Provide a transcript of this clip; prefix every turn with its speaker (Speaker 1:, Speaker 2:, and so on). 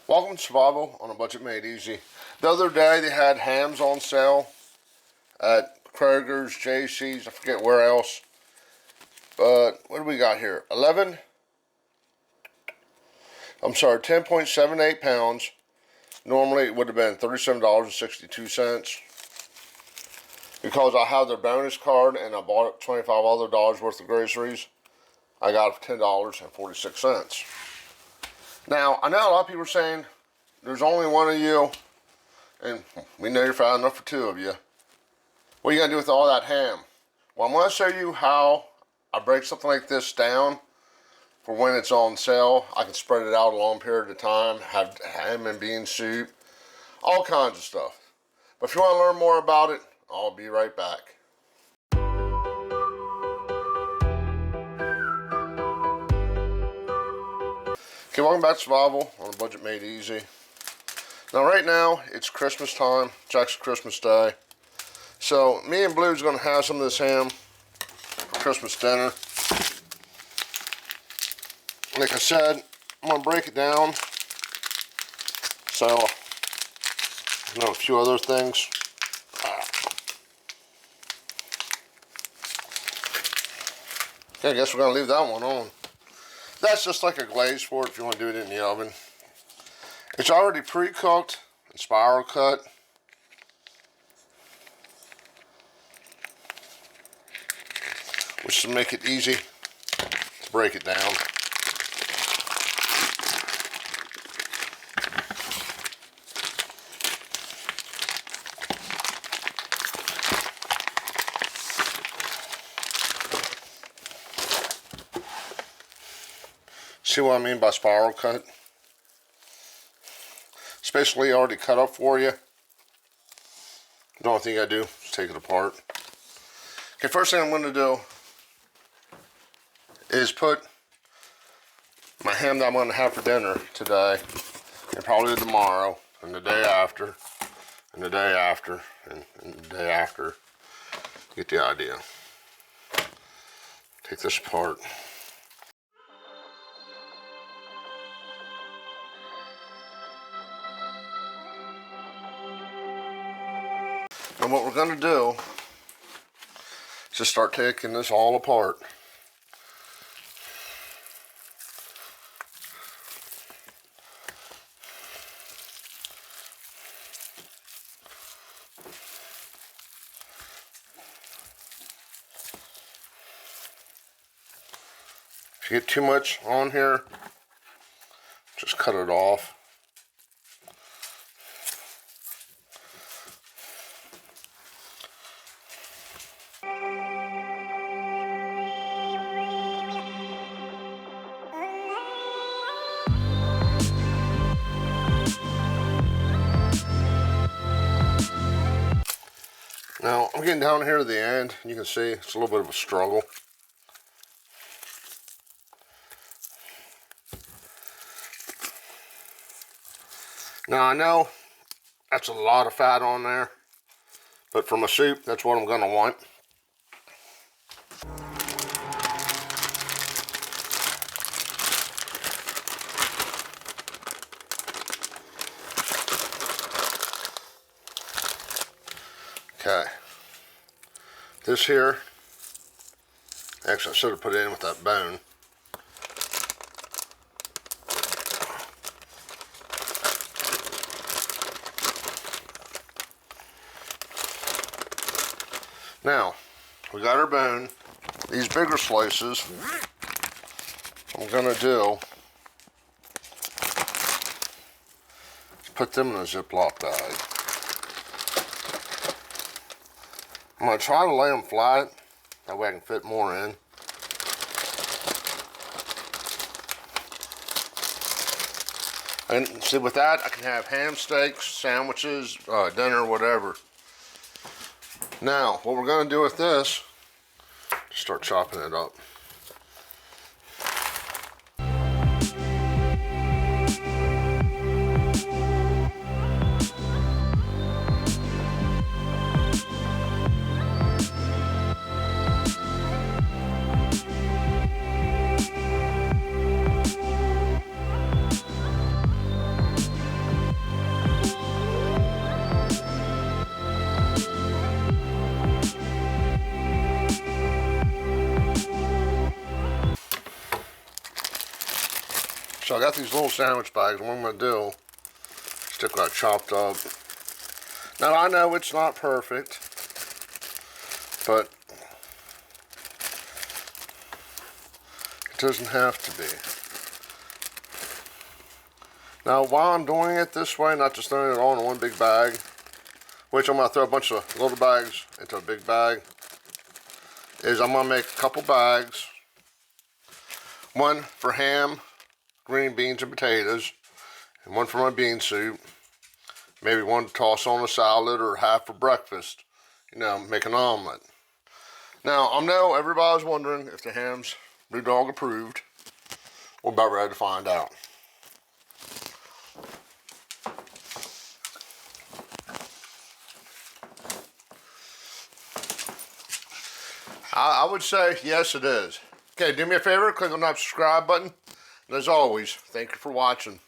Speaker 1: Welcome to Survival on a Budget Made Easy. The other day they had hams on sale at Kroger's, JC's, I forget where else. But what do we got here? 10.78 pounds. Normally it would have been $37.62. Because I have their bonus card and I bought $25 other worth of groceries, I got $10.46. Now, I know a lot of people are saying there's only one of you, and we know you're fat enough for two of you. What are you going to do with all that ham? Well, I'm going to show you how I break something like this down for when it's on sale. I can spread it out a long period of time, have ham and bean soup, all kinds of stuff. But if you want to learn more about it, I'll be right back. Okay, welcome back to Survival on a Budget Made Easy. Now right now, it's Christmas time. It's actually Christmas Day. So me and Blue's gonna have some of this ham for Christmas dinner. Like I said, I'm gonna break it down. So, a few other things. Okay, I guess we're gonna leave that one on. That's just like a glaze for it if you want to do it in the oven. It's already pre-cooked and spiral cut. Which should make it easy to break it down. See what I mean by spiral cut? It's basically already cut up for you. The only thing I do is take it apart. Okay, first thing I'm going to do is put my ham that I'm going to have for dinner today, and probably tomorrow, and the day after, and the day after, and the day after. Get the idea. Take this apart. And what we're going to do is just start taking this all apart. If you get too much on here, just cut it off. Now, I'm getting down here to the end. You can see it's a little bit of a struggle. Now, I know that's a lot of fat on there, but for my soup, that's what I'm going to want. Okay, this here, actually I should have put it in with that bone. Now, we got our bone. These bigger slices, what I'm gonna do is put them in a Ziploc bag. I'm going to try to lay them flat, that way I can fit more in. And see, with that, I can have ham steaks, sandwiches, dinner, whatever. Now, what we're going to do with this, just start chopping it up. got these little sandwich bags. What I'm going to do, stick that chopped up. Now, I know it's not perfect, but it doesn't have to be. Now, while I'm doing it this way, not just throwing it all in one big bag, which I'm going to throw a bunch of little bags into a big bag, is I'm going to make a couple bags. One for ham, green beans, and potatoes, and one for my bean soup. Maybe one to toss on a salad or half for breakfast. You know, make an omelet. Now, I know everybody's wondering if the ham's BrewDog approved. We're about ready to find out. I would say yes, it is. Okay, do me a favor, click on that subscribe button. And as always, thank you for watching.